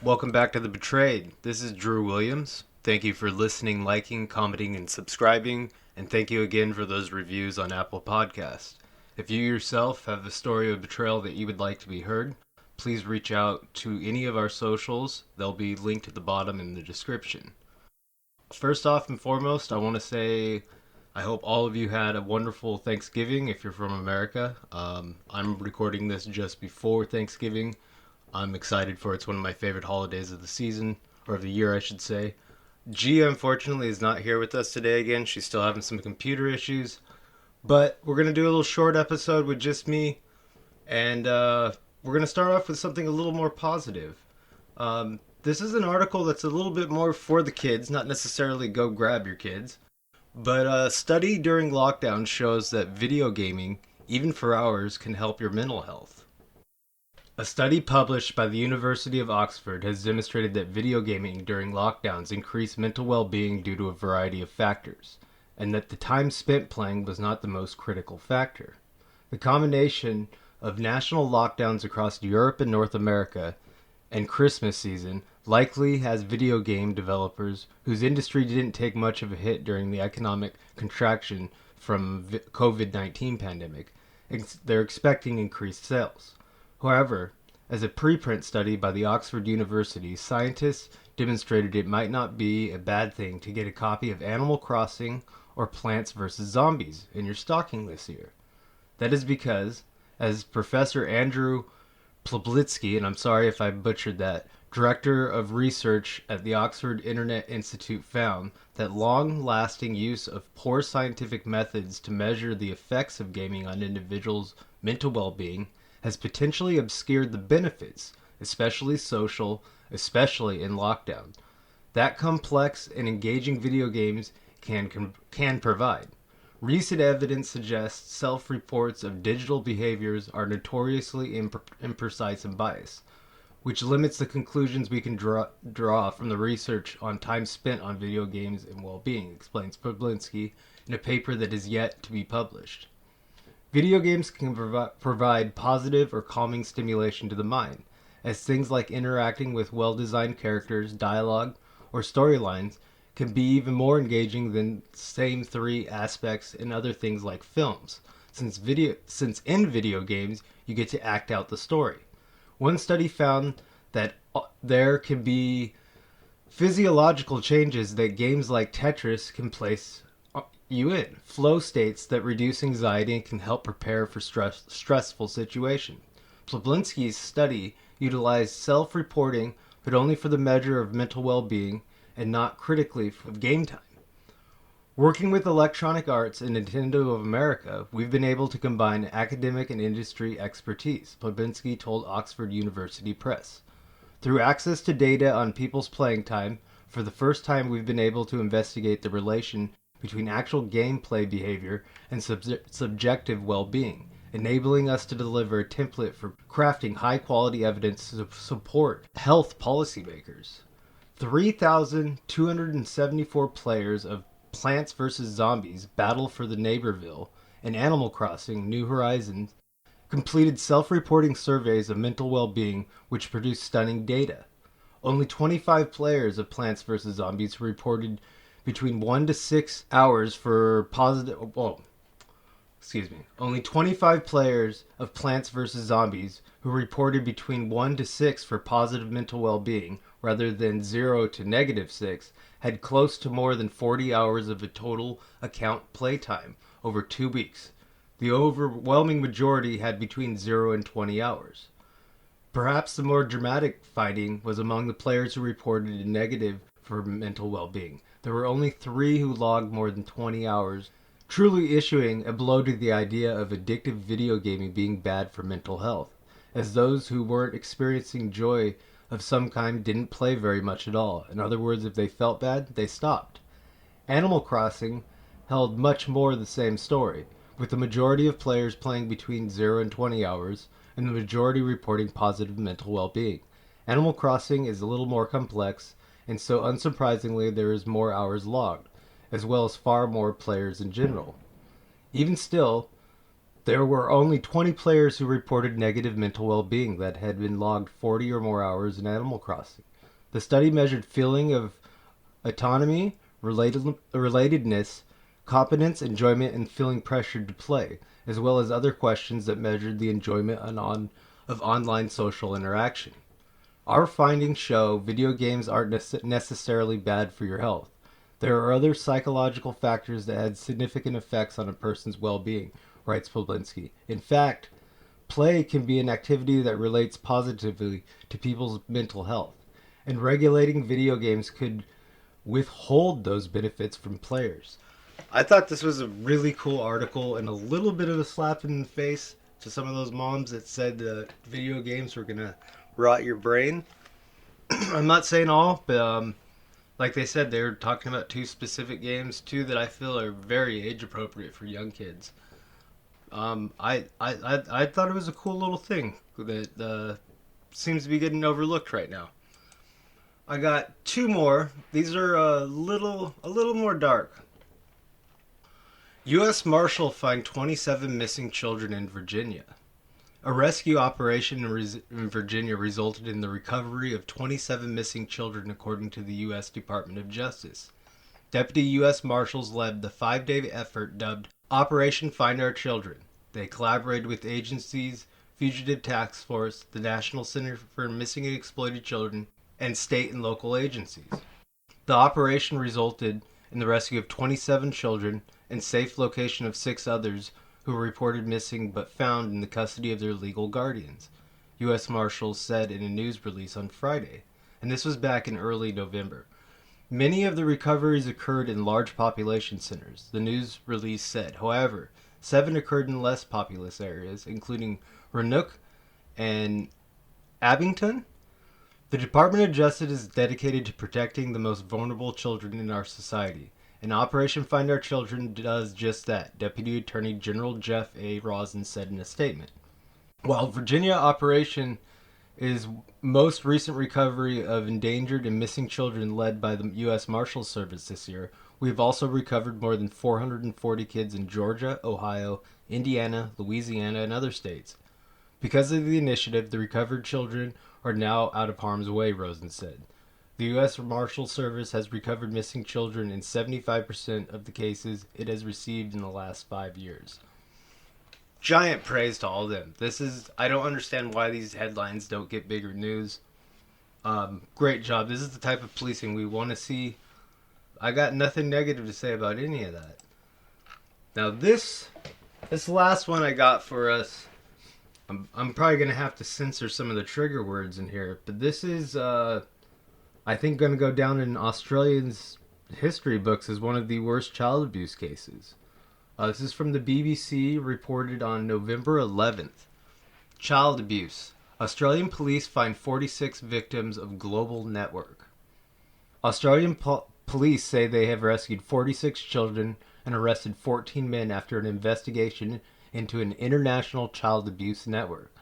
Welcome back to The Betrayed. This is Drew Williams. Thank you for listening, liking, commenting, and subscribing, and thank you again for those reviews on Apple Podcasts. If you yourself have a story of betrayal that you would like to be heard, please reach out to any of our socials. They'll be linked at the bottom in the description. First off and foremost, I want to say I hope all of you had a wonderful Thanksgiving if you're from America. I'm recording this just before Thanksgiving. I'm excited for it. It's one of my favorite holidays of the season, or of the year, I should say. Gia, unfortunately, is not here with us today again. She's still having some computer issues. But we're going to do a little short episode with just me. And we're going to start off with something a little more positive. This is an article that's a little bit more for the kids, not necessarily go grab your kids. But a study during lockdown shows that video gaming, even for hours, can help your mental health. A study published by the University of Oxford has demonstrated that video gaming during lockdowns increased mental well-being due to a variety of factors, and that the time spent playing was not the most critical factor. The combination of national lockdowns across Europe and North America and Christmas season likely has video game developers whose industry didn't take much of a hit during the economic contraction from COVID-19 pandemic. They're expecting increased sales. However, as a preprint study by the Oxford University, scientists demonstrated it might not be a bad thing to get a copy of Animal Crossing or Plants vs. Zombies in your stocking this year. That is because, as Professor Andrew Ploblitsky, and I'm sorry if I butchered that, director of research at the Oxford Internet Institute, found that long-lasting use of poor scientific methods to measure the effects of gaming on individuals' mental well-being has potentially obscured the benefits, especially social, especially in lockdown, that complex and engaging video games can provide. Recent evidence suggests self-reports of digital behaviors are notoriously imprecise and biased, which limits the conclusions we can draw from the research on time spent on video games and well-being, explains Pablinski in a paper that is yet to be published. Video games can provide positive or calming stimulation to the mind, as things like interacting with well-designed characters, dialogue, or storylines can be even more engaging than the same three aspects in other things like films, since in video games you get to act out the story. One study found that there can be physiological changes that games like Tetris can place you in, flow states that reduce anxiety and can help prepare for stressful situations. Ploblinsky's study utilized self-reporting, but only for the measure of mental well-being and not critically for game time. Working with Electronic Arts and Nintendo of America, we've been able to combine academic and industry expertise, Ploblinsky told Oxford University Press. Through access to data on people's playing time, for the first time we've been able to investigate the relation between actual gameplay behavior and subjective well-being, enabling us to deliver a template for crafting high-quality evidence to support health policymakers. 3,274 players of Plants vs. Zombies, Battle for the Neighborville, and Animal Crossing, New Horizons completed self-reporting surveys of mental well-being which produced stunning data. Only 25 players of Plants vs. Zombies reported between 1 to 6 hours for Only 25 players of Plants vs. Zombies who reported between 1 to 6 for positive mental well-being, rather than 0 to -6, had close to more than 40 hours of a total account playtime over 2 weeks. The overwhelming majority had between 0 and 20 hours. Perhaps the more dramatic finding was among the players who reported a negative for mental well-being. There were only 3 who logged more than 20 hours, truly issuing a blow to the idea of addictive video gaming being bad for mental health, as those who weren't experiencing joy of some kind didn't play very much at all. In other words, if they felt bad, they stopped. Animal Crossing held much more the same story, with the majority of players playing between 0 and 20 hours, and the majority reporting positive mental well-being. Animal Crossing is a little more complex, and so unsurprisingly there is more hours logged, as well as far more players in general. Even still, there were only 20 players who reported negative mental well-being that had been logged 40 or more hours in Animal Crossing. The study measured feeling of autonomy, relatedness, competence, enjoyment, and feeling pressured to play, as well as other questions that measured the enjoyment of online social interaction. Our findings show video games aren't necessarily bad for your health. There are other psychological factors that had significant effects on a person's well-being, writes Polinski. In fact, play can be an activity that relates positively to people's mental health, and regulating video games could withhold those benefits from players. I thought this was a really cool article and a little bit of a slap in the face to some of those moms that said that video games were going to rot your brain. I'm not saying all, but like they said, they were talking about two specific games, two that I feel are very age appropriate for young kids. I thought it was a cool little thing that seems to be getting overlooked right now. I got two more. These are a little more dark. U.S. Marshal find 27 missing children in Virginia. A rescue operation in Virginia resulted in the recovery of 27 missing children, according to the U.S. Department of Justice. Deputy U.S. Marshals led the 5-day effort dubbed Operation Find Our Children. They collaborated with agencies, Fugitive Task Force, the National Center for Missing and Exploited Children, and state and local agencies. The operation resulted in the rescue of 27 children and safe location of 6 others who were reported missing but found in the custody of their legal guardians, U.S. Marshals said in a news release on Friday, and this was back in early November. Many of the recoveries occurred in large population centers, the news release said. However, 7 occurred in less populous areas, including Roanoke and Abington. The Department of Justice is dedicated to protecting the most vulnerable children in our society, and Operation Find Our Children does just that, Deputy Attorney General Jeff A. Rosen said in a statement. While Virginia operation is most recent recovery of endangered and missing children led by the U.S. Marshals Service this year, we have also recovered more than 440 kids in Georgia, Ohio, Indiana, Louisiana, and other states. Because of the initiative, the recovered children are now out of harm's way, Rosen said. The U.S. Marshals Service has recovered missing children in 75% of the cases it has received in the last 5 years. Giant praise to all of them. I don't understand why these headlines don't get bigger news. Great job. This is the type of policing we want to see. I got nothing negative to say about any of that. Now this last one I got for us, I'm probably going to have to censor some of the trigger words in here, but this is, I think, going to go down in Australians' history books as one of the worst child abuse cases. This is from the BBC, reported on November 11th. Child abuse. Australian police find 46 victims of global network. Australian police say they have rescued 46 children and arrested 14 men after an investigation into an international child abuse network.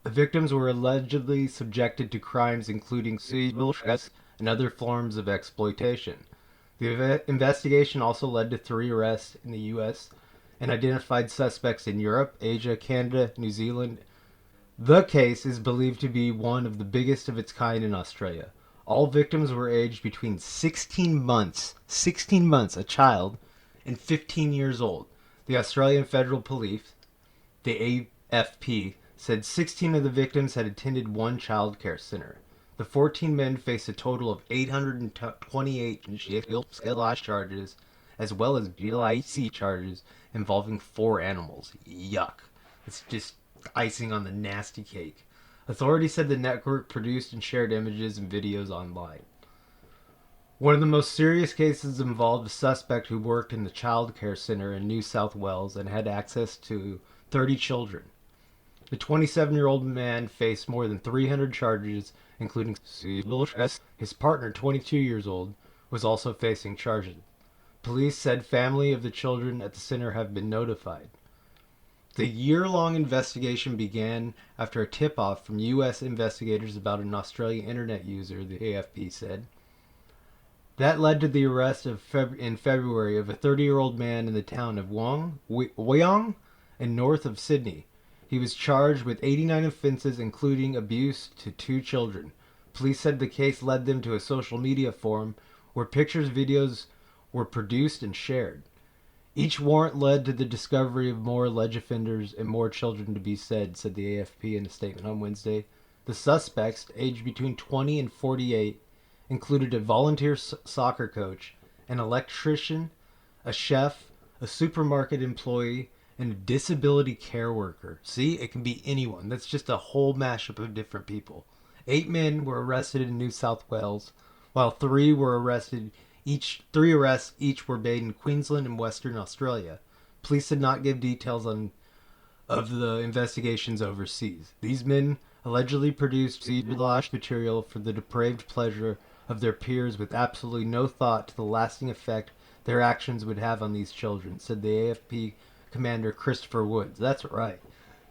The victims were allegedly subjected to crimes including sexual and other forms of exploitation. The investigation also led to 3 arrests in the U.S. and identified suspects in Europe, Asia, Canada, New Zealand. The case is believed to be one of the biggest of its kind in Australia. All victims were aged between 16 months, a child, and 15 years old. The Australian Federal Police, the AFP, said 16 of the victims had attended one child care center. The 14 men faced a total of 828 charges, as well as BIC charges involving 4 animals. Yuck. It's just icing on the nasty cake. Authorities said the network produced and shared images and videos online. One of the most serious cases involved a suspect who worked in the child care center in New South Wales and had access to 30 children. The 27-year-old man faced more than 300 charges, including sexual assault. His partner, 22 years old, was also facing charges. Police said family of the children at the center have been notified. The year-long investigation began after a tip-off from U.S. investigators about an Australian internet user, the AFP said. That led to the arrest in February of a 30-year-old man in the town of Wyong and north of Sydney. He was charged with 89 offenses, including abuse to 2 children. Police said the case led them to a social media forum where pictures and videos were produced and shared. Each warrant led to the discovery of more alleged offenders and more children to be said the AFP in a statement on Wednesday. The suspects, aged between 20 and 48, included a volunteer soccer coach, an electrician, a chef, a supermarket employee, and a disability care worker. See, it can be anyone. That's just a whole mashup of different people. 8 men were arrested in New South Wales, while 3 arrests each were made in Queensland and Western Australia. Police did not give details of the investigations overseas. These men allegedly produced material for the depraved pleasure of their peers with absolutely no thought to the lasting effect their actions would have on these children, said the AFP commander Christopher Woods. That's right.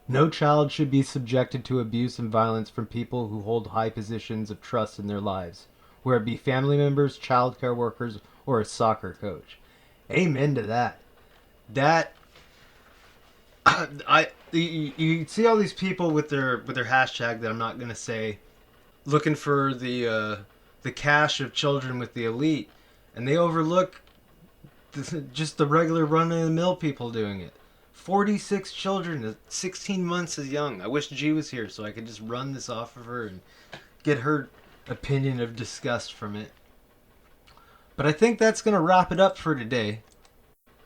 No child should be subjected to abuse and violence from people who hold high positions of trust in their lives, whether it be family members, child care workers, or a soccer coach. Amen to that. You see all these people with their hashtag that I'm not gonna say, looking for the cash of children with the elite, and they overlook just the regular run-of-the-mill people doing it. 46 children at 16 months is young. I wish G was here so I could just run this off of her and get her opinion of disgust from it. But I think that's going to wrap it up for today.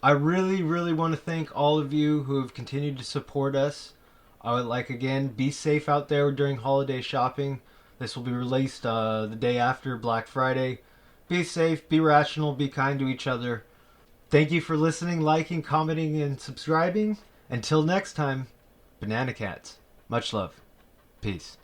I really, really want to thank all of you who have continued to support us. I would like, again, be safe out there during holiday shopping. This will be released the day after Black Friday. Be safe, be rational, be kind to each other. Thank you for listening, liking, commenting, and subscribing. Until next time, Banana Cats. Much love. Peace.